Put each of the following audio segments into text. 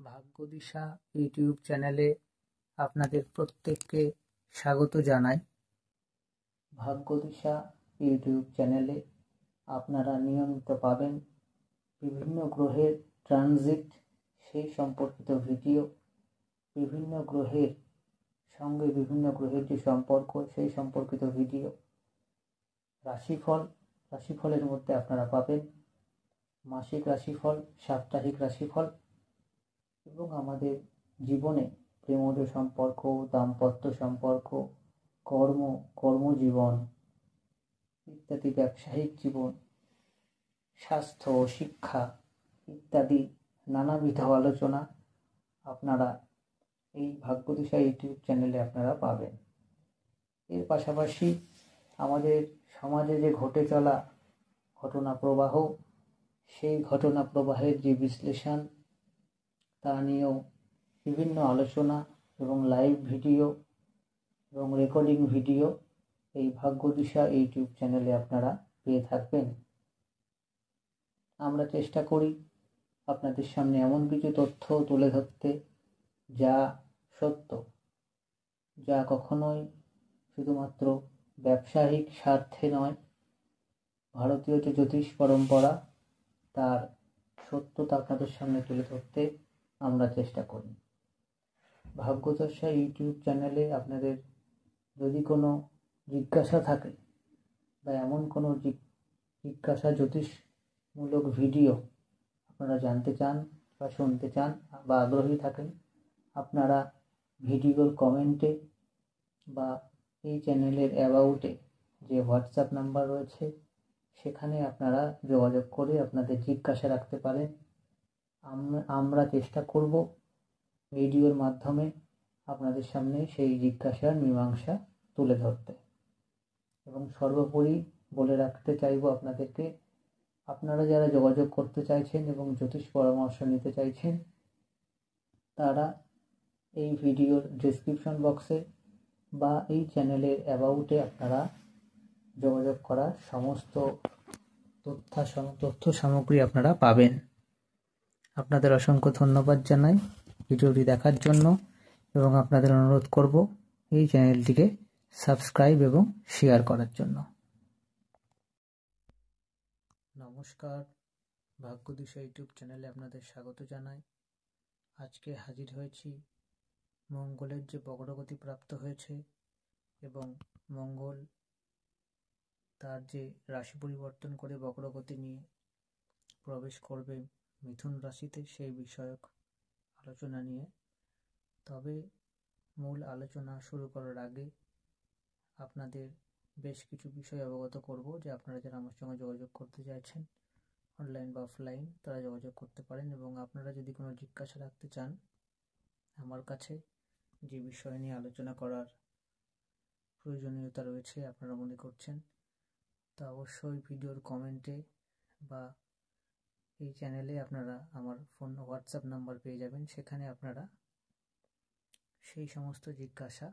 ভাগ্যদিশা YouTube চ্যানেলে আপনাদের প্রত্যেককে স্বাগত জানাই। ভাগ্যদিশা ইউটিউব চ্যানেলে আপনারা নিয়মিত পাবেন বিভিন্ন গ্রহের ট্রানজিট সেই সম্পর্কিত ভিডিও, বিভিন্ন গ্রহের সঙ্গে বিভিন্ন গ্রহের যে সম্পর্ক সেই সম্পর্কিত ভিডিও, রাশিফলের মধ্যে আপনারা পাবেন মাসিক রাশিফল, সাপ্তাহিক রাশিফল এবং আমাদের জীবনে প্রেমজ সম্পর্ক, দাম্পত্য সম্পর্ক, কর্মজীবন ইত্যাদি, ব্যবসায়িক জীবন, স্বাস্থ্য, শিক্ষা ইত্যাদি নানাবিধ আলোচনা আপনারা এই ভাগ্যদিশা ইউটিউব চ্যানেলে আপনারা পাবেন। এর পাশাপাশি আমাদের সমাজে যে ঘটে চলা ঘটনা প্রবাহ, সেই ঘটনা প্রবাহের যে বিশ্লেষণ, তা নিয়েও বিভিন্ন আলোচনা এবং লাইভ ভিডিও এবং রেকর্ডিং ভিডিও এই ভাগ্যদিশা ইউটিউব চ্যানেলে আপনারা পেয়ে থাকবেন। আমরা চেষ্টা করি আপনাদের সামনে এমন কিছু তথ্য তুলে ধরতে যা সত্য, যা কখনোই শুধুমাত্র ব্যবসায়িক স্বার্থে নয়, ভারতীয় যে জ্যোতিষ পরম্পরা তার সত্যতা আপনাদের সামনে তুলে ধরতে আমরা চেষ্টা করি। ভাগ্যদশা ইউটিউব চ্যানেলে আপনাদের যদি কোনো জিজ্ঞাসা থাকে বা এমন কোনো জিজ্ঞাসা জ্যোতিষমূলক ভিডিও আপনারা জানতে চান বা শুনতে চান বা আগ্রহী থাকেন, আপনারা ভিডিওর কমেন্টে বা এই চ্যানেলের অ্যাবাউটে যে হোয়াটসঅ্যাপ নাম্বার রয়েছে সেখানে আপনারা যোগাযোগ করে আপনাদের জিজ্ঞাসা রাখতে পারেন। আমরা চেষ্টা করব ভিডিওর মাধ্যমে আপনাদের সামনে সেই জিজ্ঞাসার মীমাংসা তুলে ধরতে। এবং সর্বোপরি বলে রাখতে চাইব আপনাদেরকে, আপনারা যারা যোগাযোগ করতে চাইছেন এবং জ্যোতিষ পরামর্শ নিতে চাইছেন, তারা এই ভিডিওর ডেসক্রিপশন বক্সে বা এই চ্যানেলের অ্যাবাউটে আপনারা যোগাযোগ করার সমস্ত তথ্য সামগ্রী আপনারা পাবেন। আপনাদের অসংখ্য ধন্যবাদ জানাই ভিডিওটি দেখার জন্য এবং আপনাদের অনুরোধ করব এই চ্যানেলটিকে সাবস্ক্রাইব এবং শেয়ার করার জন্য। নমস্কার, ভাগ্যদিশা ইউটিউব চ্যানেলে আপনাদের স্বাগত জানাই। আজকে হাজির হয়েছি মঙ্গলের যে বক্রগতি প্রাপ্ত হয়েছে এবং মঙ্গল তার যে রাশি পরিবর্তন করে বক্রগতি নিয়ে প্রবেশ করবে মিথুন রাশিতে, সেই বিষয়ক আলোচনা নিয়ে। তবে মূল আলোচনা শুরু করার আগে আপনাদের বেশ কিছু বিষয় অবগত করব যে আপনারা যারা আমার সঙ্গে যোগাযোগ করতে চাইছেন অনলাইন বা অফলাইন, তারা যোগাযোগ করতে পারেন। এবং আপনারা যদি কোনো জিজ্ঞাসা রাখতে চান আমার কাছে, যে বিষয় নিয়ে আলোচনা করার প্রয়োজনীয়তা রয়েছে আপনারা মনে করছেন, তা অবশ্যই ভিডিওর কমেন্টে বা এই চ্যানেলে আপনারা আমার হোয়াটসঅ্যাপ নাম্বার পেয়ে যাবেন, সেখানে আপনারা সেই সমস্ত জিজ্ঞাসা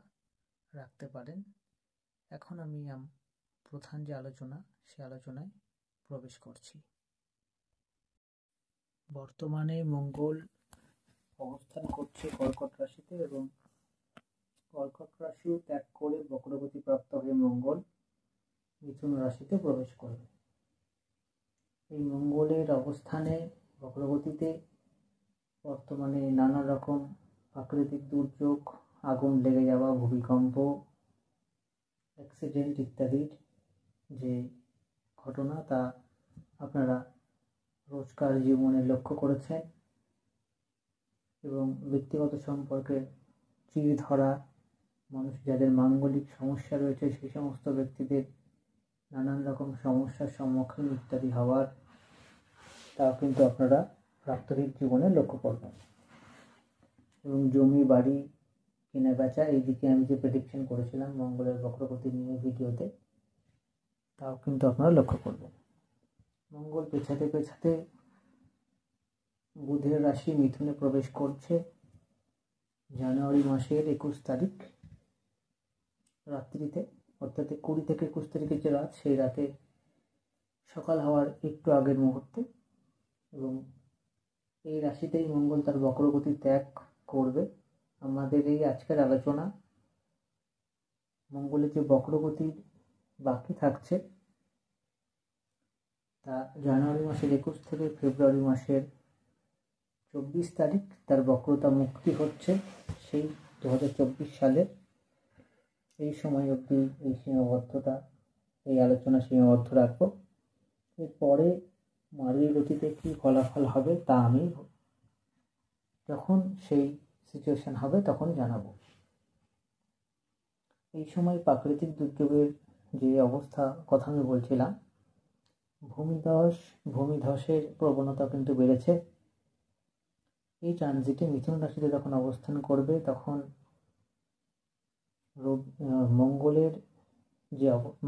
রাখতে পারেন। এখন আমি প্রধান যে আলোচনা, সে আলোচনায় প্রবেশ করছি। বর্তমানে মঙ্গল অবস্থান করছে কর্কট রাশিতে এবং কর্কট রাশি ত্যাগ করে বক্রগতি প্রাপ্ত হয়ে মঙ্গল মিথুন রাশিতে প্রবেশ করবে। এই মঙ্গলের অবস্থানে বক্রগতিতে বর্তমানে নানা রকম প্রাকৃতিক দুর্যোগ, আগুন লেগে যাওয়া, ভূমিকম্প, অ্যাক্সিডেন্ট ইত্যাদির যে ঘটনা তা আপনারা রোজকার জীবনে লক্ষ্য করেছেন। এবং ব্যক্তিগত সম্পর্কে চির ধরা, মানুষ যাদের মাঙ্গলিক সমস্যা রয়েছে সেই সমস্ত ব্যক্তিদের নানান রকম সমস্যার সম্মুখীন ইত্যাদি হওয়ার, তাও কিন্তু আপনারা প্রাত্যহিক জীবনে লক্ষ্য করবেন। এবং জমি বাড়ি কেনা বেচা, এই দিকে আমি যে প্রেডিকশন করেছিলাম মঙ্গলের বক্রগতি নিয়ে ভিডিওতে, তাও কিন্তু আপনারা লক্ষ্য করবেন। মঙ্গল পেছাতে বুধের রাশি মিথুনে প্রবেশ করছে জানুয়ারি মাসের 21 তারিখ রাত্রিতে, অর্থাৎ 20 থেকে 21 তারিখের যে রাত, সেই রাতে সকাল হওয়ার একটু আগের মুহূর্তে। এবং এই রাশিতেই মঙ্গল তার বক্রগতি ত্যাগ করবে। আমাদের এই আজকের আলোচনা মঙ্গলের যে বক্রগতি বাকি থাকছে তা জানুয়ারি মাসের 21 থেকে ফেব্রুয়ারি মাসের 24 তারিখ তার বক্রতা মুক্তি হচ্ছে। সেই 2024 সালের এই সময় অবধি এই আলোচনা সীমাবদ্ধ রাখবো। এরপরে মার্গী গতিতে কি ফলাফল হবে তা আমি যখন সেই সিচুয়েশন হবে তখন জানাবো। এই সময় প্রাকৃতিক দুর্যোগের যে অবস্থা কথা আমি বলছিলাম, ভূমিধসের প্রবণতা কিন্তু বেড়েছে। এই ট্রানজিটে মিথুন রাশিতে যখন অবস্থান করবে তখন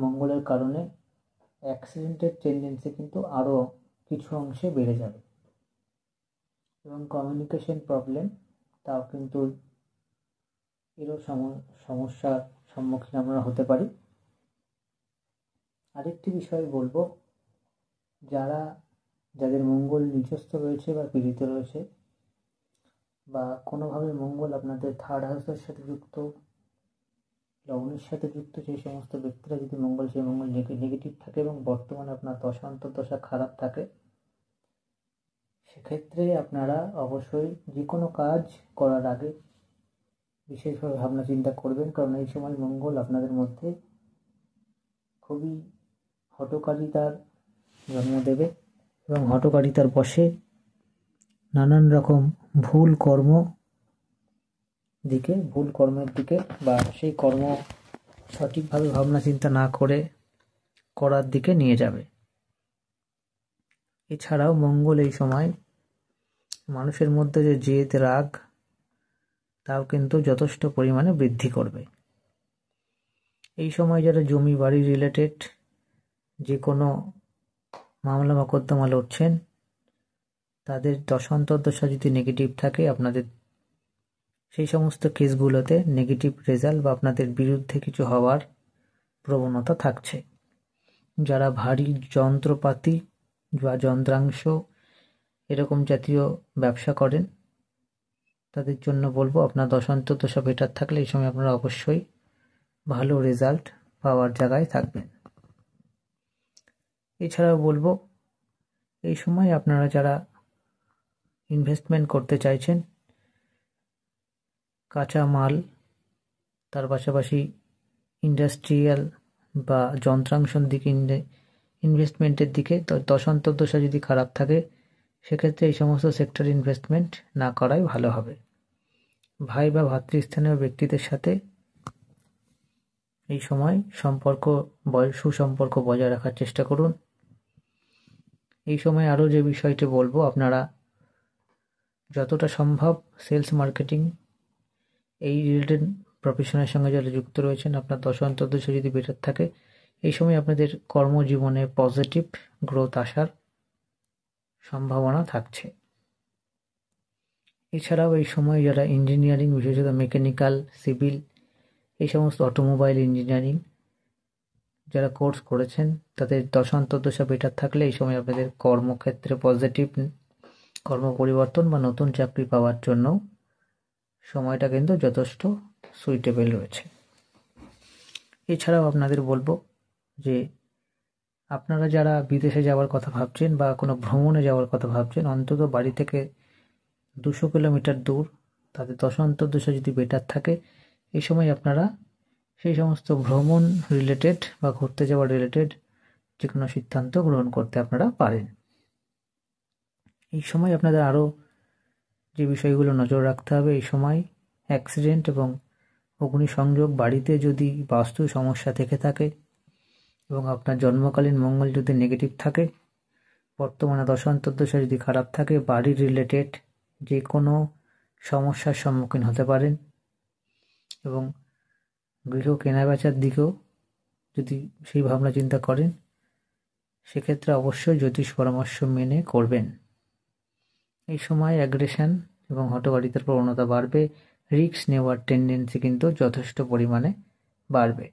মঙ্গলের কারণে অ্যাক্সিডেন্টের টেন্ডেন্সি কিন্তু আরও কিছু অংশে বেড়ে যাবে এবং কমিউনিকেশন প্রবলেম তাও কিন্তু এরও সমস্যার সম্মুখীন আমরা হতে পারি। আরেকটি বিষয় বলবো, যাদের মঙ্গল নিচস্থ রয়েছে বা পীড়িত রয়েছে বা কোনোভাবে মঙ্গল আপনাদের থার্ড হাউসের সাথে যুক্ত, লগ্নের সাথে যুক্ত, সেই সমস্ত ব্যক্তিরা যদি সেই মঙ্গল নেগেটিভ থাকে এবং বর্তমানে আপনার দশা অন্তর্দশা খারাপ থাকে, সেক্ষেত্রে আপনারা অবশ্যই যে কোনো কাজ করার আগে বিশেষভাবে ভাবনা চিন্তা করবেন, কারণ এই সময় মঙ্গল আপনাদের মধ্যে খুবই হঠকারিতার জন্ম দেবে এবং হঠকারিতার বশে নানান রকম ভুল কর্মের দিকে বা সেই কর্ম সঠিকভাবে ভাবনা চিন্তা না করে করার দিকে নিয়ে যাবে। এছাড়াও মঙ্গল এই সময় মানুষের মধ্যে যে জেদ রাগ তাও কিন্তু যথেষ্ট পরিমাণে বৃদ্ধি করবে। এই সময় যারা জমি বাড়ি রিলেটেড যে কোনো মামলা মোকদ্দমা লড়ছেন, তাদের দশা অন্তর্দশা যদি নেগেটিভ থাকে, আপনাদের সেই সমস্ত কেসগুলোতে নেগেটিভ রেজাল্ট বা আপনাদের বিরুদ্ধে কিছু হওয়ার প্রবণতা থাকছে। যারা ভারী যন্ত্রপাতি বা যন্ত্রাংশ এরকম জাতীয় ব্যবসা করেন, তাদের জন্য বলবো আপনার দশা অন্তর্দশা বেটার থাকলে এই সময় আপনারা অবশ্যই ভালো রেজাল্ট পাওয়ার জায়গায় থাকবেন। এছাড়াও বলবো, এই সময় আপনারা যারা ইনভেস্টমেন্ট করতে চাইছেন, কাঁচা মাল, তার পাশাপাশি ইন্ডাস্ট্রিয়াল বা যন্ত্রাংশের দিকে ইনভেস্টমেন্টের দিকে দশা অন্তর্দশা যদি খারাপ থাকে, সেক্ষেত্রে এই সমস্ত সেক্টরে ইনভেস্টমেন্ট না করাই ভালো হবে। ভাই বা ভাতৃস্থানীয় ব্যক্তিদের সাথে এই সময় সুসম্পর্ক বজায় রাখার চেষ্টা করুন। এই সময় আরও যে বিষয়টি বলবো, আপনারা যতটা সম্ভব সেলস মার্কেটিং এই রিলেটেড প্রফেশনের সঙ্গে যারা যুক্ত রয়েছেন, আপনার দশা অন্তর্দশা যদি বেটার থাকে, এই সময় আপনাদের কর্মজীবনে পজিটিভ গ্রোথ আসার সম্ভাবনা থাকছে। এছাড়াও এই সময় যারা ইঞ্জিনিয়ারিং, বিশেষত মেকানিক্যাল, সিভিল, এই সমস্ত অটোমোবাইল ইঞ্জিনিয়ারিং যারা কোর্স করেছেন, তাদের দশা অন্তর্দশা বেটার থাকলে এই সময় আপনাদের কর্মক্ষেত্রে পজিটিভ কর্ম পরিবর্তন বা নতুন চাকরি পাওয়ার জন্য সময়টা কিন্তু যথেষ্ট সুইটেবল রয়েছে। এছাড়াও আপনাদের বলবো যে আপনারা যারা বিদেশে যাওয়ার কথা ভাবছেন বা কোনো ভ্রমণে যাওয়ার কথা ভাবছেন, অন্তত বাড়ি থেকে 200 কিলোমিটার দূর, তাদের দশা অন্তর্দশা যদি বেটার থাকে, এই সময় আপনারা সেই সমস্ত ভ্রমণ রিলেটেড বা ঘুরতে যাওয়া রিলেটেড যে কোনো সিদ্ধান্ত গ্রহণ করতে আপনারা পারেন। এই সময় আপনাদের আরও যে বিষয়গুলো নজর রাখতে হবে, এই সময় অ্যাক্সিডেন্ট এবং অগ্নিসংযোগ, বাড়িতে যদি বাস্তু সমস্যা থেকে থাকে এবং আপনার জন্মকালীন মঙ্গল যদি নেগেটিভ থাকে, বর্তমানে দশা অন্তর্দশা যদি খারাপ থাকে, বাড়ির রিলেটেড যে কোনো সমস্যার সম্মুখীন হতে পারেন এবং গৃহ কেনাবেচার দিকেও যদি সেই ভাবনা চিন্তা করেন, সেক্ষেত্রে অবশ্যই জ্যোতিষ পরামর্শ মেনে করবেন। এই সময় অ্যাগ্রেশন এবং হঠকারিতার প্রবণতা বাড়বে, রিস্ক নেওয়ার টেন্ডেন্সি কিন্তু যথেষ্ট পরিমাণে বাড়বে।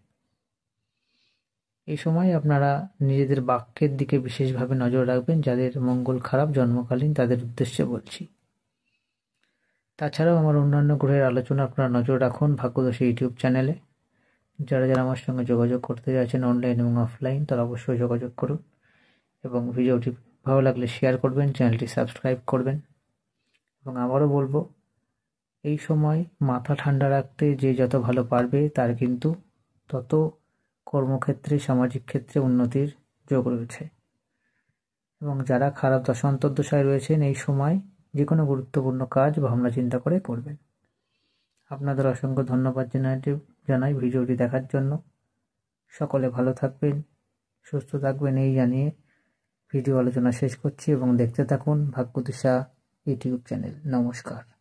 এই সময় আপনারা নিজেদের বাক্যের দিকে বিশেষভাবে নজর রাখবেন। যাদের মঙ্গল খারাপ জন্মকালীন তাদের উদ্দেশ্যে বলছি। তাছাড়াও আমার অন্যান্য গ্রহের আলোচনা আপনারা নজর রাখুন ভাগ্যদশী ইউটিউব চ্যানেলে। যারা আমার সঙ্গে যোগাযোগ করতে চাইছেন অনলাইন এবং অফলাইন, তারা অবশ্যই যোগাযোগ করুন এবং ভিডিওটি ভালো লাগলে শেয়ার করবেন, চ্যানেলটি সাবস্ক্রাইব করবেন। এবং আবারও বলবো, এই সময় মাথা ঠান্ডা রাখতে যে যত ভালো পারবে তার কিন্তু তত কর্মক্ষেত্রে, সামাজিক ক্ষেত্রে উন্নতির যোগ রয়েছে। এবং যারা খারাপ দশা অন্তর্দশায় রয়েছেন এই সময় যে কোনো গুরুত্বপূর্ণ কাজ ভাবনা চিন্তা করে করবেন। আপনাদের অসংখ্য ধন্যবাদ জানাই ভিডিওটি দেখার জন্য। সকলে ভালো থাকবেন, সুস্থ থাকবেন এই জানিয়ে ভিডিও আলোচনা শেষ করছি এবং দেখতে থাকুন ভাগ্যদিশা ইউটিউব চ্যানেল। নমস্কার।